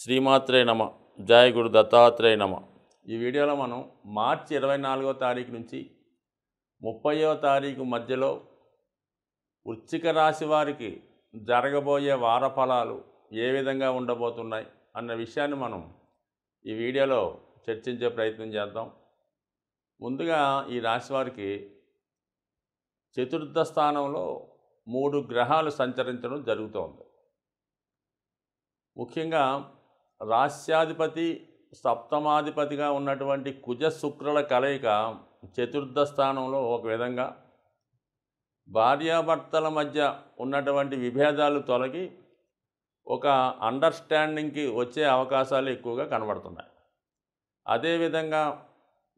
శ్రీమాత్రే నమ. జయ గురు దత్తాత్రేయ నమ. ఈ వీడియోలో మనం మార్చి 24వ తారీఖు నుంచి 30వ తారీఖు మధ్యలో వృశ్చిక రాశి వారికి జరగబోయే వార ఫలాలు ఏ విధంగా ఉండబోతున్నాయి అన్న విషయాన్ని మనం ఈ వీడియోలో చర్చించే ప్రయత్నం చేద్దాం. ముందుగా ఈ రాశి వారికి చతుర్థ స్థానంలో 3 గ్రహాలు సంచరించడం జరుగుతోంది. ముఖ్యంగా రాస్యాధిపతి సప్తమాధిపతిగా ఉన్నటువంటి కుజ శుక్రుల కలయిక చతుర్థ స్థానంలో ఒక విధంగా భార్యాభర్తల మధ్య ఉన్నటువంటి విభేదాలు తొలగి ఒక అండర్స్టాండింగ్కి వచ్చే అవకాశాలు ఎక్కువగా కనబడుతున్నాయి. అదేవిధంగా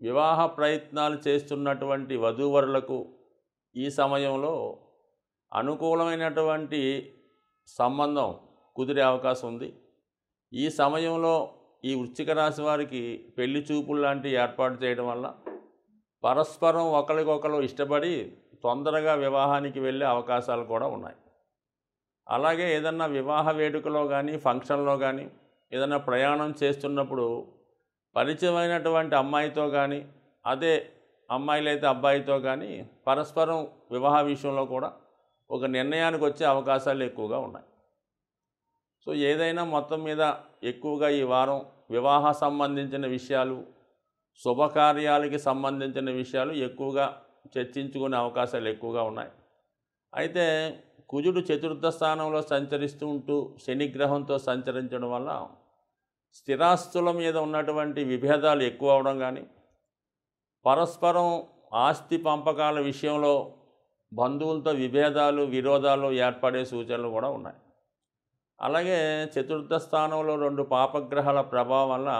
వివాహ ప్రయత్నాలు చేస్తున్నటువంటి వధూవరులకు ఈ సమయంలో అనుకూలమైనటువంటి సంబంధం కుదిరే అవకాశం ఉంది. ఈ సమయంలో ఈ వృశ్చిక రాశి వారికి పెళ్లి చూపులు లాంటివి ఏర్పాటు చేయడం వల్ల పరస్పరం ఒకరికొకరు ఇష్టపడి తొందరగా వివాహానికి వెళ్ళే అవకాశాలు కూడా ఉన్నాయి. అలాగే ఏదన్నా వివాహ వేడుకలో కానీ ఫంక్షన్లో కానీ ఏదైనా ప్రయాణం చేస్తున్నప్పుడు పరిచయమైనటువంటి అమ్మాయితో కానీ అదే అమ్మాయిలైతే అబ్బాయితో కానీ పరస్పరం వివాహ విషయంలో కూడా ఒక నిర్ణయానికి వచ్చే అవకాశాలు ఎక్కువగా ఉన్నాయి. సో ఏదైనా మొత్తం మీద ఎక్కువగా ఈ వారం వివాహ సంబంధించిన విషయాలు, శుభకార్యాలకి సంబంధించిన విషయాలు ఎక్కువగా చర్చించుకునే అవకాశాలు ఎక్కువగా ఉన్నాయి. అయితే కుజుడు చతుర్థ స్థానంలో సంచరిస్తూ ఉంటూ శనిగ్రహంతో సంచరించడం వల్ల స్థిరాస్తుల మీద ఉన్నటువంటి విభేదాలు ఎక్కువ అవడం కానీ, పరస్పరం ఆస్తి పంపకాల విషయంలో బంధువులతో విభేదాలు విరోధాలు ఏర్పడే సూచనలు కూడా ఉన్నాయి. అలాగే చతుర్థ స్థానంలో 2 పాపగ్రహాల ప్రభావం వల్ల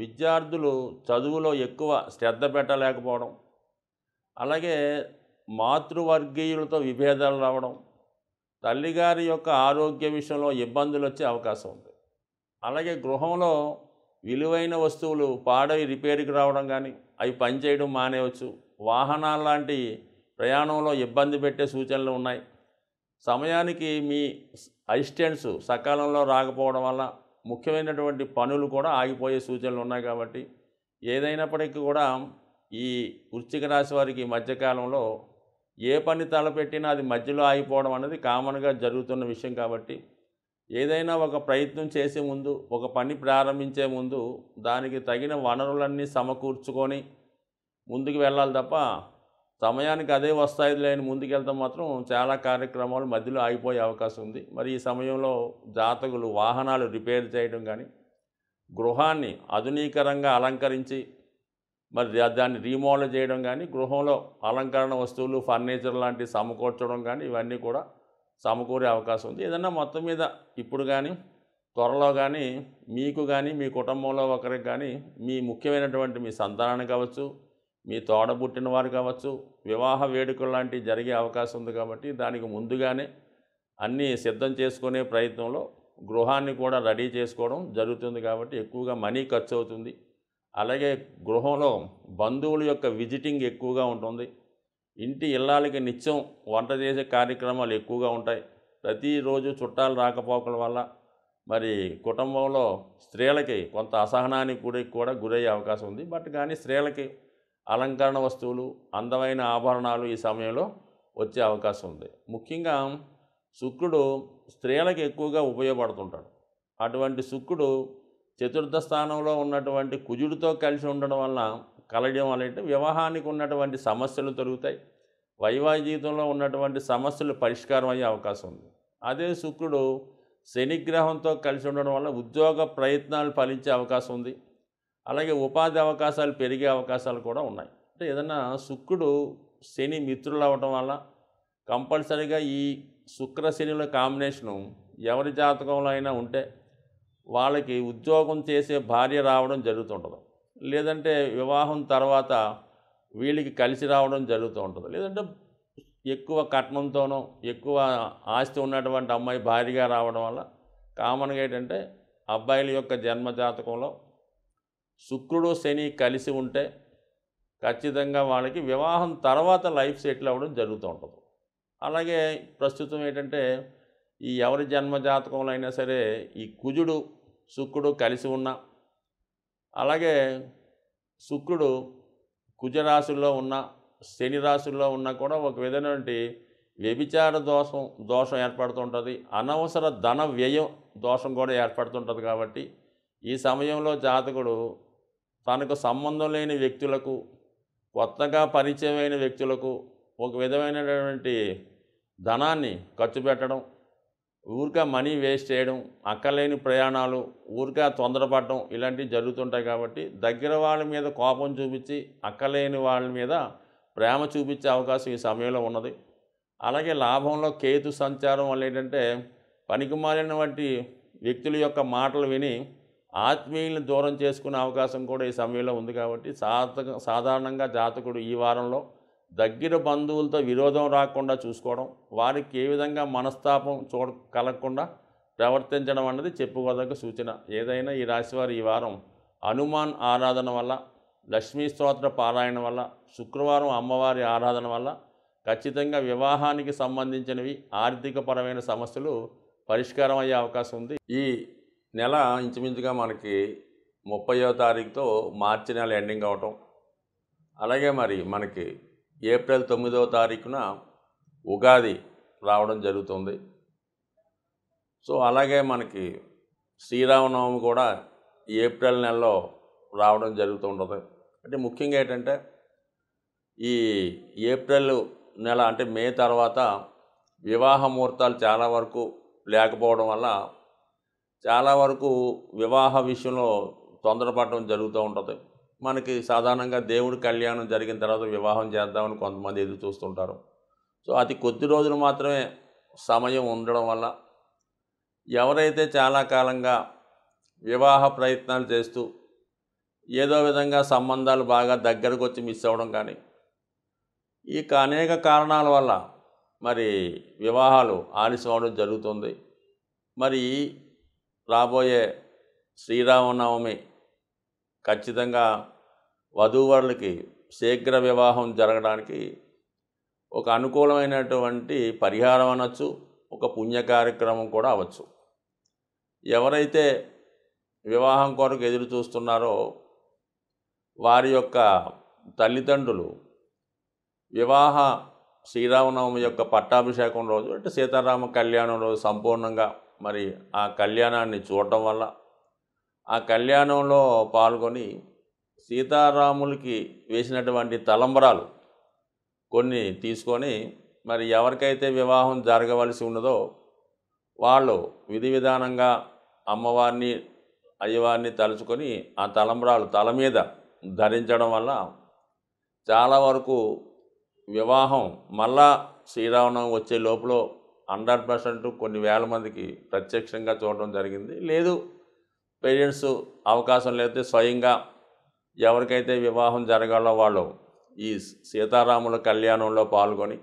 విద్యార్థులు చదువులో ఎక్కువ శ్రద్ధ పెట్టలేకపోవడం, అలాగే మాతృవర్గీయులతో విభేదాలు రావడం, తల్లిగారి యొక్క ఆరోగ్య విషయంలో ఇబ్బందులు వచ్చే అవకాశం ఉంది. అలాగే గృహంలో విలువైన వస్తువులు పాడై రిపేర్కి రావడం కానీ అవి పనిచేయడం మానేయవచ్చు. వాహనాల లాంటి ప్రయాణంలో ఇబ్బంది పెట్టే సూచనలు ఉన్నాయి. సమయానికి మీ అసిస్టెంట్స్ సకాలంలో రాకపోవడం వల్ల ముఖ్యమైనటువంటి పనులు కూడా ఆగిపోయే సూచనలు ఉన్నాయి. కాబట్టి ఏదైనప్పటికీ కూడా ఈ వృశ్చిక రాశి వారికి ఈ మధ్యకాలంలో ఏ పని తలపెట్టినా అది మధ్యలో ఆగిపోవడం అనేది కామన్గా జరుగుతున్న విషయం. కాబట్టి ఏదైనా ఒక ప్రయత్నం చేసే ముందు, ఒక పని ప్రారంభించే ముందు దానికి తగిన వనరులన్నీ సమకూర్చుకొని ముందుకు వెళ్ళాలి తప్ప సమయానికి అదే వస్తాయి లేని ముందుకెళ్తాం మాత్రం చాలా కార్యక్రమాలు మధ్యలో ఆగిపోయే అవకాశం ఉంది. మరి ఈ సమయంలో జాతకులు వాహనాలు రిపేర్ చేయడం కానీ, గృహాన్ని ఆధునీకరంగా అలంకరించి మరి దాన్ని రీమోడల్ చేయడం కానీ, గృహంలో అలంకరణ వస్తువులు ఫర్నిచర్ లాంటివి సమకూర్చడం కానీ ఇవన్నీ కూడా సమకూరే అవకాశం ఉంది. ఏదన్నా మొత్తం మీద ఇప్పుడు కానీ త్వరలో కానీ మీకు కానీ మీ కుటుంబంలో ఒకరికి కానీ మీ ముఖ్యమైనటువంటి మీ సంతానాన్ని కావచ్చు, మీ తోడబుట్టిన వారు కావచ్చు, వివాహ వేడుకలు లాంటివి జరిగే అవకాశం ఉంది. కాబట్టి దానికి ముందుగానే అన్నీ సిద్ధం చేసుకునే ప్రయత్నంలో గృహాన్ని కూడా రెడీ చేసుకోవడం జరుగుతుంది. కాబట్టి ఎక్కువగా మనీ ఖర్చు అవుతుంది. అలాగే గృహంలో బంధువుల యొక్క విజిటింగ్ ఎక్కువగా ఉంటుంది. ఇంటి ఇల్లాలకి నిత్యం వంట చేసే కార్యక్రమాలు ఎక్కువగా ఉంటాయి. ప్రతిరోజు చుట్టాలు రాకపోకల వల్ల మరి కుటుంబంలో స్త్రీలకి కొంత అసహనానికి కూడా గురయ్యే అవకాశం ఉంది. బట్ కానీ స్త్రీలకి అలంకరణ వస్తువులు, అందమైన ఆభరణాలు ఈ సమయంలో వచ్చే అవకాశం ఉంది. ముఖ్యంగా శుక్రుడు స్త్రీలకు ఎక్కువగా ఉపయోగపడుతుంటాడు. అటువంటి శుక్రుడు చతుర్థ స్థానంలో ఉన్నటువంటి కుజుడితో కలిసి ఉండడం వల్ల కలగడం వల్ల అంటే వివాహానికి ఉన్నటువంటి సమస్యలు తొలుగుతాయి. వైవాహిక జీవితంలో ఉన్నటువంటి సమస్యలు పరిష్కారం అయ్యే అవకాశం ఉంది. అదే శుక్రుడు శనిగ్రహంతో కలిసి ఉండడం వల్ల ఉద్యోగ ప్రయత్నాలు ఫలించే అవకాశం ఉంది. అలాగే ఉపాధి అవకాశాలు పెరిగే అవకాశాలు కూడా ఉన్నాయి. అంటే ఏదన్నా శుక్రుడు శని మిత్రులు అవ్వటం వల్ల కంపల్సరీగా ఈ శుక్ర శనిల కాంబినేషను ఎవరి జాతకంలో అయినా ఉంటే వాళ్ళకి ఉద్యోగం చేసే భార్య రావడం జరుగుతుంటుంది. లేదంటే వివాహం తర్వాత వీళ్ళకి కలిసి రావడం జరుగుతూ ఉంటుంది. లేదంటే ఎక్కువ కట్నంతోనో ఎక్కువ ఆస్తి ఉన్నటువంటి అమ్మాయి భార్యగా రావడం వల్ల కామన్గా ఏంటంటే అబ్బాయిల యొక్క జన్మజాతకంలో శుక్రుడు శని కలిసి ఉంటే ఖచ్చితంగా వాళ్ళకి వివాహం తర్వాత లైఫ్ సెటిల్ అవ్వడం జరుగుతూ ఉంటుంది. అలాగే ప్రస్తుతం ఏంటంటే ఈ ఎవరి జన్మ జాతకంలో అయినా సరే ఈ కుజుడు శుక్రుడు కలిసి ఉన్న, అలాగే శుక్రుడు కుజరాశుల్లో ఉన్న, శని రాశుల్లో ఉన్నా కూడా ఒక విధమైనటువంటి వ్యభిచార దోషం ఏర్పడుతుంటుంది. అనవసర ధన వ్యయం దోషం కూడా ఏర్పడుతుంటుంది. కాబట్టి ఈ సమయంలో జాతకుడు తనకు సంబంధం లేని వ్యక్తులకు, కొత్తగా పరిచయమైన వ్యక్తులకు ఒక విధమైనటువంటి ధనాన్ని ఖర్చు పెట్టడం, ఊరికే మనీ వేస్ట్ చేయడం, అక్కర్లేని ప్రయాణాలు, ఊరికే తొందరపడడం ఇలాంటివి జరుగుతుంటాయి. కాబట్టి దగ్గర వాళ్ళ మీద కోపం చూపించి అక్కర్లేని వాళ్ళ మీద ప్రేమ చూపించే అవకాశం ఈ సమయంలో ఉన్నది. అలాగే లాభంలో కేతు సంచారం వల్ల ఏంటంటే పనికిమాలిన వంటి వ్యక్తుల యొక్క మాటలు విని ఆత్మీయులను దూరం చేసుకునే అవకాశం కూడా ఈ సమయంలో ఉంది. కాబట్టి సాధారణంగా జాతకుడు ఈ వారంలో దగ్గర బంధువులతో విరోధం రాకుండా చూసుకోవడం, వారికి ఏ విధంగా మనస్తాపం కలగకుండా ప్రవర్తించడం అన్నది చెప్పుకోదగ్గ సూచన. ఏదైనా ఈ రాశివారు ఈ వారం హనుమాన్ ఆరాధన వల్ల, లక్ష్మీ స్తోత్ర పారాయణ వల్ల, శుక్రవారం అమ్మవారి ఆరాధన వల్ల ఖచ్చితంగా వివాహానికి సంబంధించినవి, ఆర్థికపరమైన సమస్యలు పరిష్కారం అయ్యే అవకాశం ఉంది. ఈ నెల ఇంచుమించుగా మనకి 30వ తారీఖుతో మార్చి నెల ఎండింగ్ అవటం, అలాగే మరి మనకి ఏప్రిల్ 9వ తారీఖున ఉగాది రావడం జరుగుతుంది. సో అలాగే మనకి శ్రీరామనవమి కూడా ఏప్రిల్ నెలలో రావడం జరుగుతుంటుంది. అంటే ముఖ్యంగా ఏంటంటే ఈ ఏప్రిల్ నెల అంటే మే తర్వాత వివాహ ముహూర్తాలు చాలా వరకు లేకపోవడం వల్ల చాలా వరకు వివాహ విషయంలో తొందరపడడం జరుగుతూ ఉంటుంది. మనకి సాధారణంగా దేవుడి కళ్యాణం జరిగిన తర్వాత వివాహం చేద్దామని కొంతమంది ఎదురు చూస్తుంటారు. సో అతి కొద్ది రోజులు మాత్రమే సమయం ఉండడం వల్ల ఎవరైతే చాలా కాలంగా వివాహ ప్రయత్నాలు చేస్తూ ఏదో విధంగా సంబంధాలు బాగా దగ్గరకు వచ్చి మిస్ అవ్వడం కానీ, ఈ అనేక కారణాల వల్ల మరి వివాహాలు ఆలస్యం అవడం జరుగుతుంది. మరి రాబోయే శ్రీరామనవమి ఖచ్చితంగా వధూవరులకి శీఘ్ర వివాహం జరగడానికి ఒక అనుకూలమైనటువంటి పరిహారం అనొచ్చు, ఒక పుణ్య కార్యక్రమం కూడా అవ్వచ్చు. ఎవరైతే వివాహం కొరకు ఎదురు చూస్తున్నారో వారి యొక్క తల్లిదండ్రులు వివాహ శ్రీరామనవమి యొక్క పట్టాభిషేకం రోజు అంటే సీతారామ కళ్యాణం రోజు సంపూర్ణంగా మరి ఆ కళ్యాణాన్ని చూడటం వల్ల, ఆ కళ్యాణంలో పాల్గొని సీతారాములకి వేసినటువంటి తలంబరాలు కొన్ని తీసుకొని మరి ఎవరికైతే వివాహం జరగవలసి ఉన్నదో వాళ్ళు విధి విధానంగా అమ్మవారిని అయ్యవారిని తలుచుకొని ఆ తలంబరాలు తల మీద ధరించడం వల్ల చాలా వరకు వివాహం మళ్ళా శ్రీరామనవమి వచ్చే లోపల 100% కొన్ని వేల మందికి ప్రత్యక్షంగా చూడడం జరిగింది. లేదు పేరెంట్స్ అవకాశం లేకపోతే స్వయంగా ఎవరికైతే వివాహం జరగాలో వాళ్ళు ఈ సీతారాముల కళ్యాణంలో పాల్గొని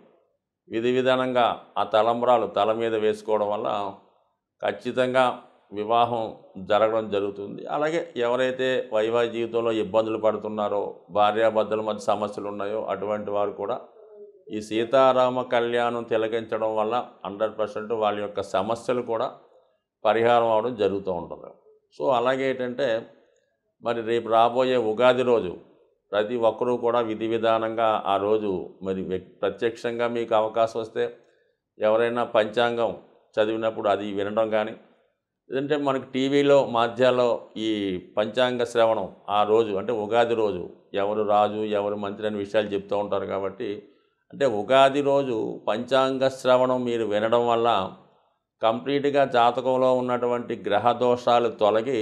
విధి విధానంగా ఆ తలంబరాలు తల మీద వేసుకోవడం వల్ల ఖచ్చితంగా వివాహం జరగడం జరుగుతుంది. అలాగే ఎవరైతే వైవాహిక జీవితంలో ఇబ్బందులు పడుతున్నారో, భార్యాభర్తల మధ్య సమస్యలు ఉన్నాయో అటువంటి వారు కూడా ఈ సీతారామ కళ్యాణం తిలకించడం వల్ల 100% వాళ్ళ యొక్క సమస్యలు కూడా పరిహారం అవడం జరుగుతూ ఉంటుంది. సో అలాగే ఏంటంటే మరి రేపు రాబోయే ఉగాది రోజు ప్రతి ఒక్కరూ కూడా విధి విధానంగా ఆ రోజు మరి ప్రత్యక్షంగా మీకు అవకాశం వస్తే ఎవరైనా పంచాంగం చదివినప్పుడు అది వినడం కానీ, లేదంటే మనకి టీవీలో మాధ్యాల్లో ఈ పంచాంగ శ్రవణం ఆ రోజు అంటే ఉగాది రోజు ఎవరు రాజు ఎవరు మంత్రి అనే విషయాలు చెప్తూ ఉంటారు. కాబట్టి అంటే ఉగాది రోజు పంచాంగ శ్రవణం మీరు వినడం వల్ల కంప్లీట్గా జాతకంలో ఉన్నటువంటి గ్రహ దోషాలు తొలగి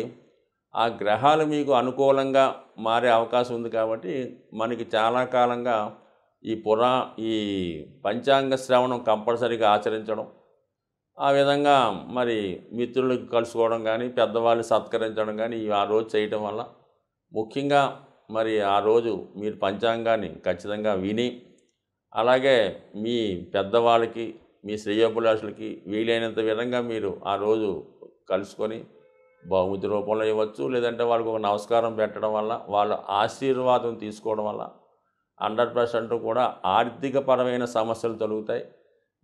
ఆ గ్రహాలు మీకు అనుకూలంగా మారే అవకాశం ఉంది. కాబట్టి మనకి చాలా కాలంగా ఈ పంచాంగ శ్రవణం కంపల్సరీగా ఆచరించడం, ఆ విధంగా మరి మిత్రులకు కలుసుకోవడం కానీ, పెద్దవాళ్ళు సత్కరించడం కానీ ఆ రోజు చేయటం వల్ల ముఖ్యంగా మరి ఆ రోజు మీరు పంచాంగాన్ని ఖచ్చితంగా విని, అలాగే మీ పెద్దవాళ్ళకి మీ శ్రేయోభిలాషులకి వీలైనంత విధంగా మీరు ఆ రోజు కలుసుకొని బహుమతి రూపంలో ఇవ్వచ్చు, లేదంటే వాళ్ళకి ఒక నమస్కారం పెట్టడం వల్ల వాళ్ళ ఆశీర్వాదం తీసుకోవడం వల్ల 100% కూడా ఆర్థికపరమైన సమస్యలు తొలుగుతాయి.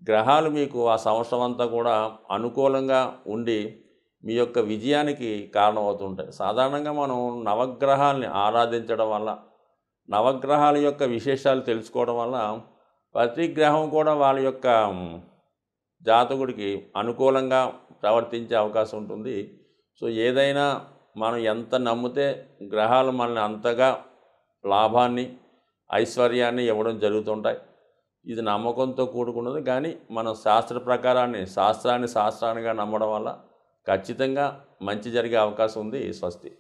గ్రహాలు మీకు ఆ సంవత్సరం అంతా కూడా అనుకూలంగా ఉండి మీ యొక్క విజయానికి కారణమవుతుంటాయి. సాధారణంగా మనం నవగ్రహాల్ని ఆరాధించడం వల్ల, నవగ్రహాల యొక్క విశేషాలు తెలుసుకోవడం వల్ల ప్రతి గ్రహం కూడా వాళ్ళ యొక్క జాతకుడికి అనుకూలంగా ప్రవర్తించే అవకాశం ఉంటుంది. సో ఏదైనా మనం ఎంత నమ్మితే గ్రహాలు మనల్ని అంతగా లాభాన్ని, ఐశ్వర్యాన్ని ఇవ్వడం జరుగుతుంటాయి. ఇది నమ్మకంతో కూడుకున్నది. కానీ మనం శాస్త్రాన్ని శాస్త్రానిగా నమ్మడం వల్ల ఖచ్చితంగా మంచి జరిగే అవకాశం ఉంది. స్వస్తి.